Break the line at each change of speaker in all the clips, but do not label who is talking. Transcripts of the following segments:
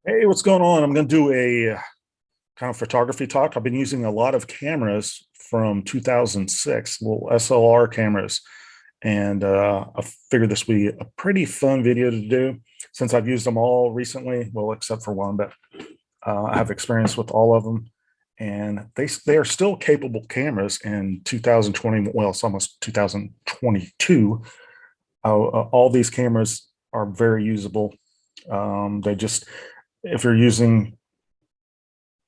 Hey, what's going on? I'm going to do a kind of photography talk. I've been using a lot of cameras from 2006, little SLR cameras, and I figured this would be a pretty fun video to do since I've used them all recently, well, except for one, but I have experience with all of them, and they are still capable cameras in 2020. Well, it's almost 2022. All these cameras are very usable. They just if you're using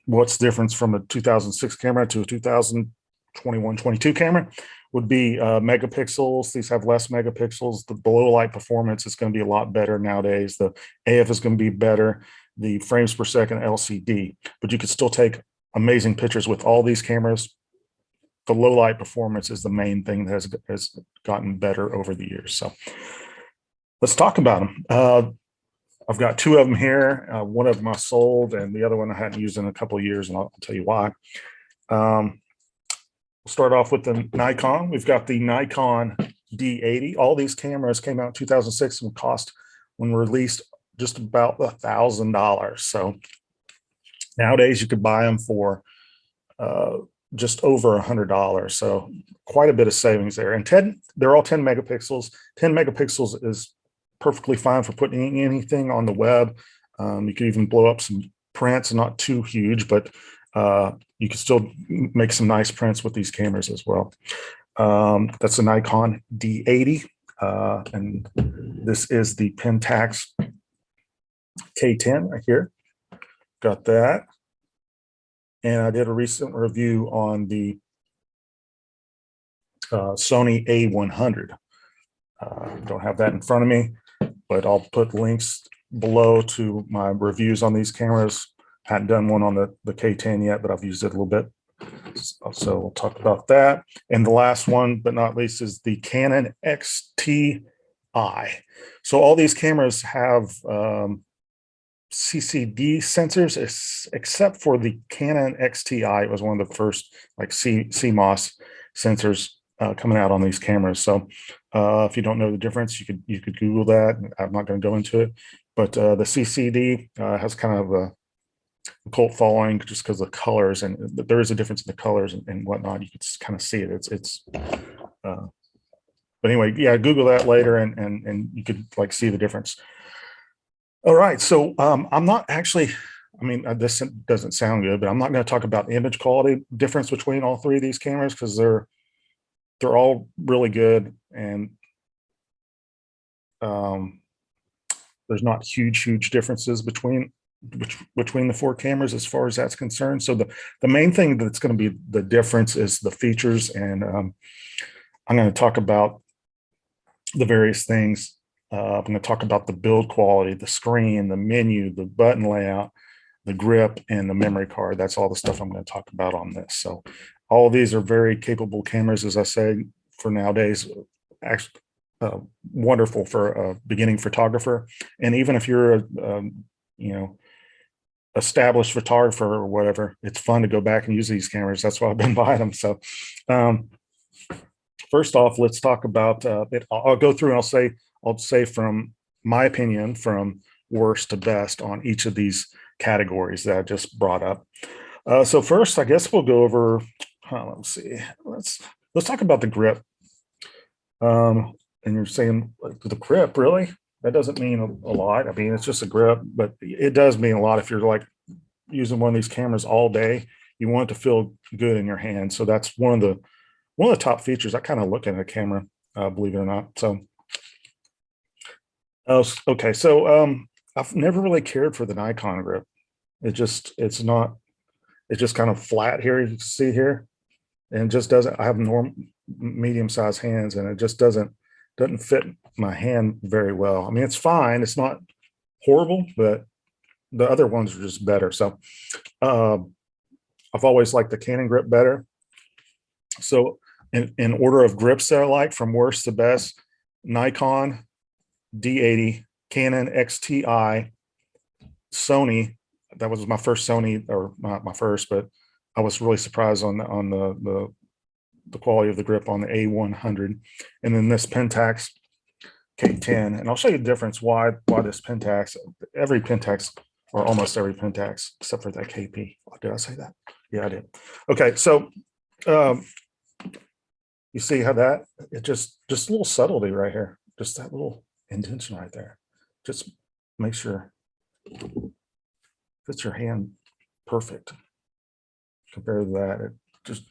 what's the difference from a 2006 camera to a 2021 22 camera would be megapixels. These have less megapixels. The below light performance is going to be a lot better nowadays. The AF is going to be better. The frames per second LCD, but you could still take amazing pictures with all these cameras. The low light performance is the main thing that has gotten better over the years. So let's talk about them. I've got two of them here. One of them I sold, and the other one I hadn't used in a couple of years, and I'll tell you why. We'll start off with the Nikon. We've got the Nikon D80. All these cameras came out in 2006 and cost, when released, just about $1,000. So nowadays you could buy them for just over $100. So quite a bit of savings there. And they're all 10 megapixels. 10 megapixels is perfectly fine for putting anything on the web. You can even blow up some prints, not too huge, but you can still make some nice prints with these cameras as well. That's a Nikon D80, and this is the Pentax K-10 right here. Got that. And I did a recent review on the Sony A100. Don't have that in front of me, but I'll put links below to my reviews on these cameras. Hadn't done one on the K-10 yet, but I've used it a little bit. So we'll talk about that. And the last one, but not least, is the Canon XTI. So all these cameras have CCD sensors, except for the Canon XTI. It was one of the first like CMOS sensors coming out on these cameras. So if you don't know the difference, you could Google that. I'm not going to go into it, but the CCD has kind of a cult following just because of the colors, and there is a difference in the colors and whatnot. You can just kind of see it. But anyway, yeah, Google that later, and you could like see the difference. All right, so I'm not actually. I mean, this doesn't sound good, but I'm not going to talk about the image quality difference between all three of these cameras because they're all really good, and there's not huge differences between the four cameras as far as that's concerned. So the main thing that's going to be the difference is the features, and I'm going to talk about the various things. I'm going to talk about the build quality, the screen, the menu, the button layout, the grip, and the memory card. That's all the stuff I'm going to talk about on this. So all of these are very capable cameras, as I say, for nowadays. Actually, wonderful for a beginning photographer. And even if you're a established photographer or whatever, it's fun to go back and use these cameras. That's why I've been buying them. So first off, let's talk about it. I'll go through and I'll say from my opinion, from worst to best on each of these categories that I just brought up. So first, I guess we'll go over. Let's see. Let's talk about the grip. And you're saying like, the grip, really? That doesn't mean a lot. I mean, it's just a grip, but it does mean a lot if you're like using one of these cameras all day. You want it to feel good in your hand. So that's one of the top features. I kind of look at a camera, believe it or not. So okay, so I've never really cared for the Nikon grip. It's just kind of flat here. You can see here, and it just doesn't. I have medium-sized hands, and it just doesn't fit my hand very well. I mean, it's fine. It's not horrible, but the other ones are just better. So I've always liked the Canon grip better. So in order of grips that I like from worst to best: Nikon D80, Canon XTI, Sony. That was my first Sony, or not my first, but I was really surprised on the quality of the grip on the A100, and then this Pentax K-10. And I'll show you the difference why this Pentax. Every Pentax or almost every Pentax except for that KP. Did I say that? Yeah, I did. Okay, so you see how that it just a little subtlety right here, just that little intention right there, just make sure fits your hand perfect. Compared to that, it just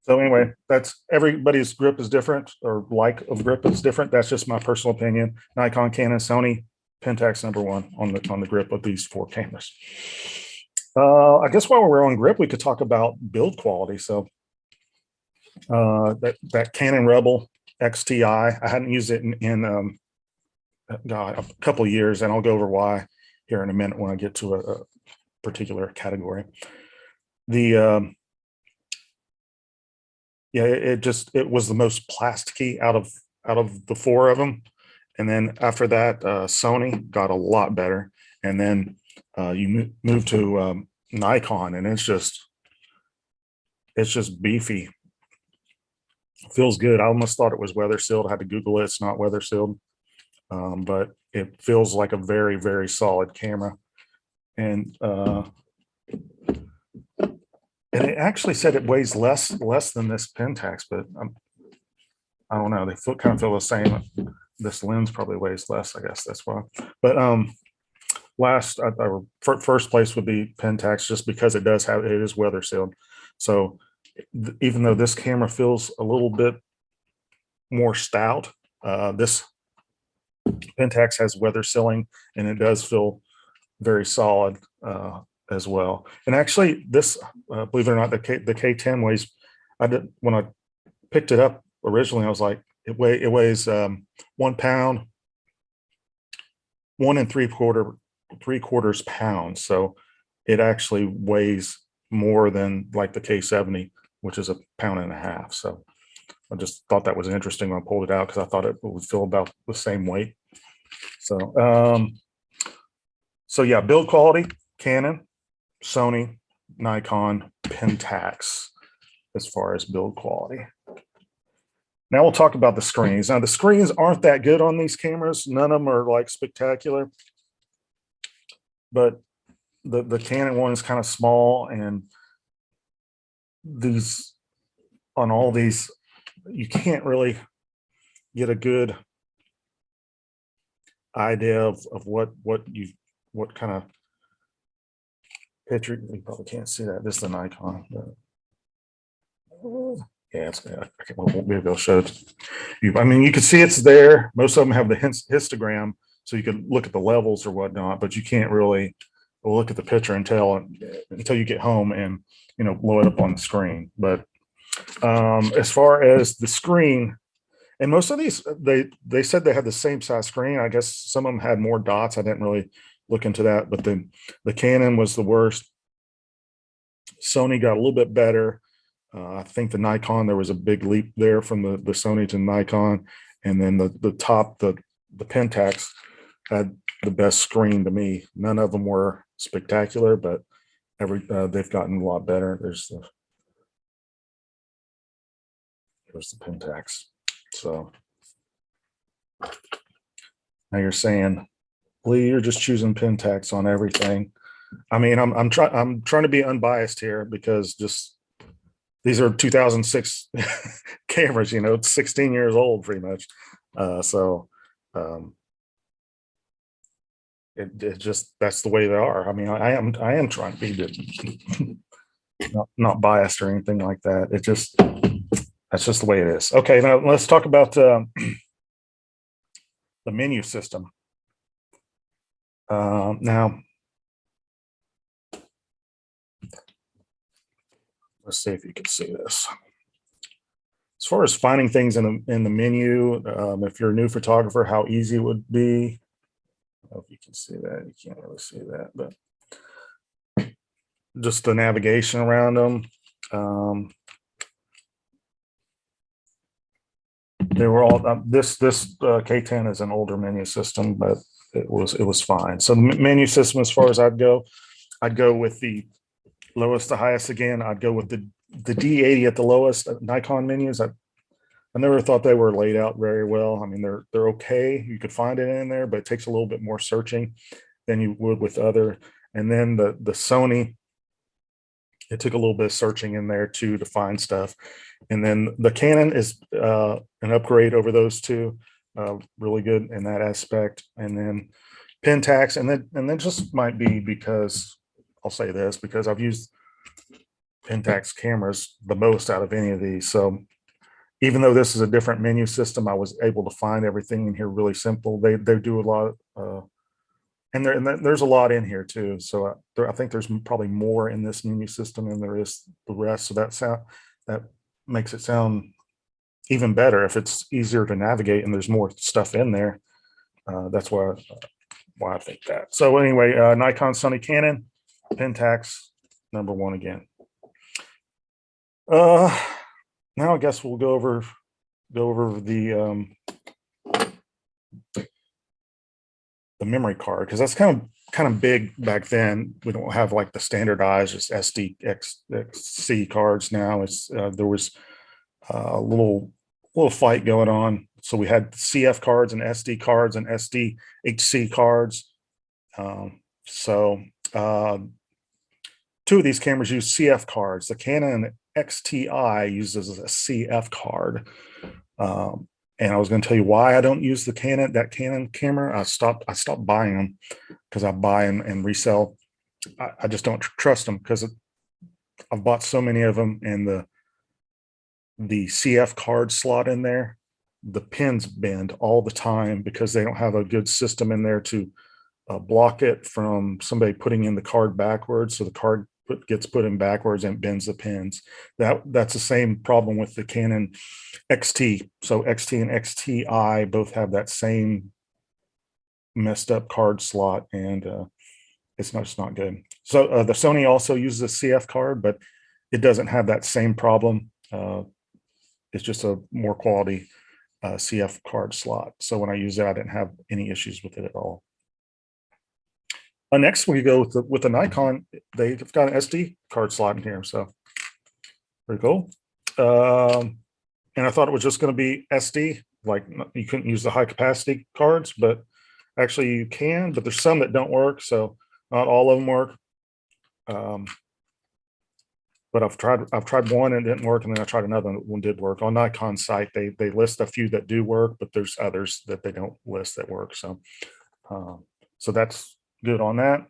so anyway, that's everybody's grip is different or like of grip is different. That's just my personal opinion. Nikon, Canon, Sony, Pentax #1 on the grip of these 4 cameras. I guess while we're on grip, we could talk about build quality. So that Canon Rebel XTI, I hadn't used it in God, a couple of years, and I'll go over why here in a minute when I get to a particular category. The yeah, it was the most plasticky out of the 4 of them, and then after that, Sony got a lot better, and then you move to Nikon, and it's just beefy. Feels good. I almost thought it was weather sealed. I had to Google it. It's not weather sealed, but it feels like a very, very solid camera, and it actually said it weighs less than this Pentax, but I don't know. They kind of feel the same. This lens probably weighs less. I guess that's why. But first place would be Pentax, just because it is weather sealed. So even though this camera feels a little bit more stout, this Pentax has weather sealing, and it does feel very solid as well. And actually, this, believe it or not, the K-10 weighs. When I picked it up originally, I was like, it weighs 1 pound, 1 3/4 pounds. So it actually weighs more than like the K70, which is 1.5 pounds. So I just thought that was interesting when I pulled it out, because I thought it would feel about the same weight. So so yeah, build quality: Canon, Sony, Nikon, Pentax, as far as build quality. Now we'll talk about the screens. Now the screens aren't that good on these cameras. None of them are like spectacular, but the Canon one is kind of small, and these, on all these, you can't really get a good idea of what kind of picture. You probably can't see that. This is the Nikon. Yeah, maybe I'll show it. I mean, you can see it's there. Most of them have the histogram, so you can look at the levels or whatnot, but you can't really look at the picture until you get home and blow it up on the screen. But as far as the screen, and most of these, they said they had the same size screen. I guess some of them had more dots. I didn't really look into that, but the Canon was the worst. Sony got a little bit better. I think the Nikon, there was a big leap there from the Sony to Nikon, and then the Pentax had the best screen to me. None of them were spectacular, but they've gotten a lot better. There's the Pentax. So now you're saying, Lee, you're just choosing Pentax on everything. I mean, I'm trying to be unbiased here, because these are 2006 cameras. It's 16 years old pretty much. It just, that's the way they are. I mean, I am trying to be not biased or anything like that. That's just the way it is. Okay, now let's talk about the menu system. Now, let's see if you can see this. As far as finding things in the menu, if you're a new photographer, how easy it would be. I don't know if you can see that. You can't really see that, but just the navigation around them. They were all this K-10 is an older menu system, but it was fine. So the menu system, as far as I'd go with the lowest to highest again. I'd go with the D80 at the lowest. Nikon menus, I never thought they were laid out very well. I mean, they're okay. You could find it in there, but it takes a little bit more searching. than you would with other. And then the Sony, it took a little bit of searching in there too to find stuff. And then the Canon is an upgrade over those two, really good in that aspect. And then Pentax, and then just might be because I'll say this because I've used Pentax cameras the most out of any of these. So even though this is a different menu system, I was able to find everything in here really simple. They do a lot, and there's a lot in here too. So I think there's probably more in this menu system than there is the rest. So that makes it sound even better if it's easier to navigate and there's more stuff in there. That's why I think that. So anyway, Nikon, Sony, Canon, Pentax, number one again. Now I guess we'll go over the memory card, because that's kind of big back then. We don't have like the standardized just SDXC cards now. It's there was a little fight going on. So we had CF cards and SD cards and SDHC cards. Two of these cameras use CF cards. The Canon XTI uses a CF card. And I was going to tell you why I don't use that Canon camera. I stopped buying them because I buy and resell. I just don't trust them because I've bought so many of them, and the CF card slot in there, the pins bend all the time because they don't have a good system in there to block it from somebody putting in the card backwards. So the card gets put in backwards and bends the pins. That's the same problem with the Canon XT. So XT and XTI both have that same messed up card slot, and it's not good. So the Sony also uses a CF card, but it doesn't have that same problem. It's just a more quality CF card slot. So when I use it, I didn't have any issues with it at all. Next, we go with the Nikon. They've got an SD card slot in here, so pretty cool. And I thought it was just going to be SD, like you couldn't use the high capacity cards, but actually you can. But there's some that don't work, so not all of them work. But I've tried one and it didn't work, and then I tried another one did work. On Nikon's site, they list a few that do work, but there's others that they don't list that work. So so that's good on that.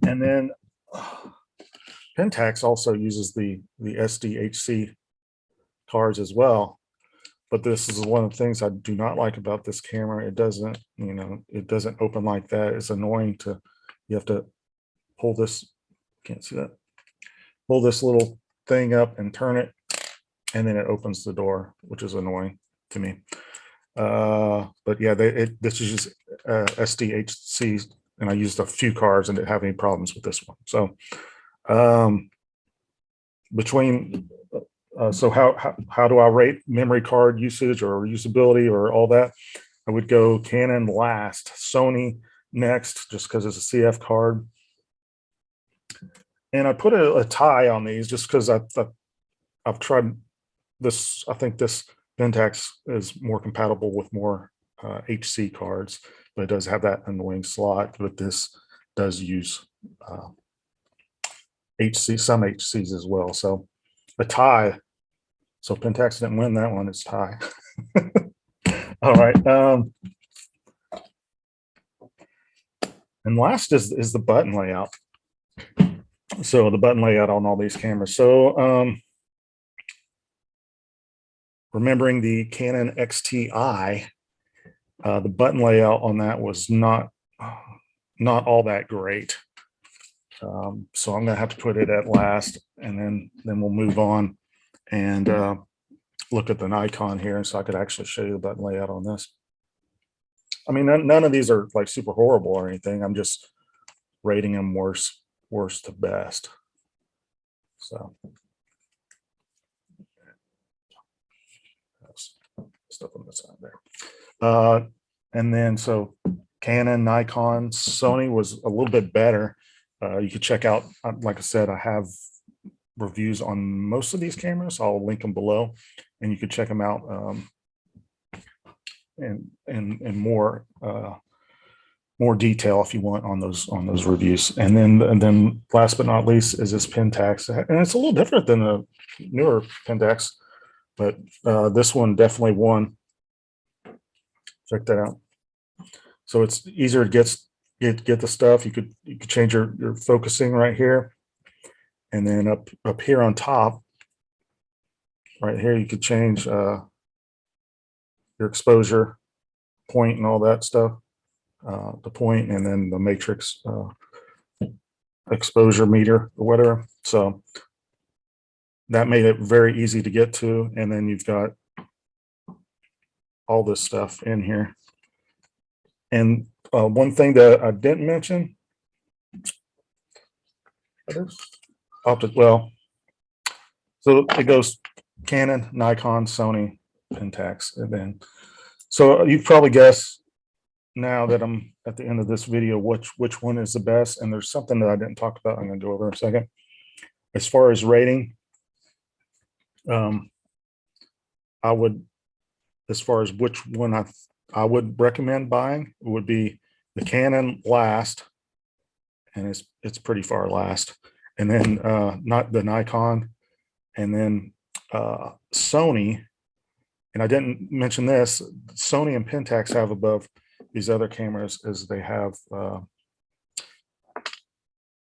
And then Pentax also uses the SDHC cards as well, but this is one of the things I do not like about this camera. It doesn't open like that. It's annoying you have to pull this, can't see that, pull this little thing up and turn it, and then it opens the door, which is annoying to me. But yeah, this is just SDHC, and I used a few cards and didn't have any problems with this one. So so how do I rate memory card usage or usability or all that? I would go Canon last, Sony next, just because it's a CF card. And I put a tie on these just because I've tried this. I think this Pentax is more compatible with more HC cards, but it does have that annoying slot. But this does use some HCs as well. So a tie. So Pentax didn't win that one. It's tie. All right. And last is the button layout. So the button layout on all these cameras. So remembering the Canon XTI, the button layout on that was not all that great. So I'm gonna have to put it at last, and then we'll move on and look at the Nikon here, so I could actually show you the button layout on this. I mean, none of these are like super horrible or anything. I'm just rating them worst to best. So stuff on the side there. And then so Canon, Nikon, Sony was a little bit better. You could check out, like I said, I have reviews on most of these cameras. I'll link them below, and you can check them out and more more detail if you want on those reviews. And then last but not least is this Pentax, and it's a little different than the newer Pentax, but this one definitely won. Check that out. So it's easier to get the stuff. You could change your focusing right here, and then up here on top, right here, you could change your exposure point and all that stuff. The point, and then the matrix exposure meter or whatever. So that made it very easy to get to. And then you've got all this stuff in here. And one thing that I didn't mention, well, so it goes Canon, Nikon, Sony, Pentax, and then, so you probably guess now that I'm at the end of this video which one is the best. And there's something that I didn't talk about I'm going to go over in a second. As far as rating, I would, as far as which one I would recommend buying, it would be the Canon last, and it's pretty far last, and then not the Nikon, and then Sony. And I didn't mention this, Sony and Pentax have above these other cameras is they have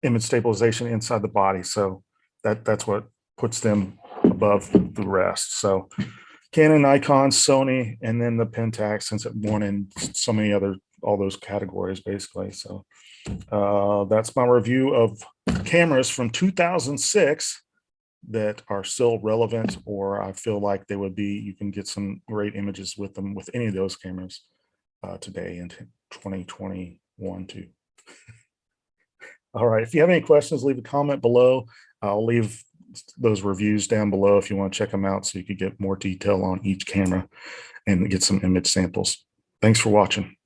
image stabilization inside the body. So that's what puts them above the rest. So Canon, Nikon, Sony, and then the Pentax, since it won in so many other, all those categories basically. So that's my review of cameras from 2006 that are still relevant, or I feel like they would be, you can get some great images with them with any of those cameras today in 2021 too. All right, if you have any questions, leave a comment below. I'll leave those reviews down below if you want to check them out so you could get more detail on each camera and get some image samples. Thanks for watching.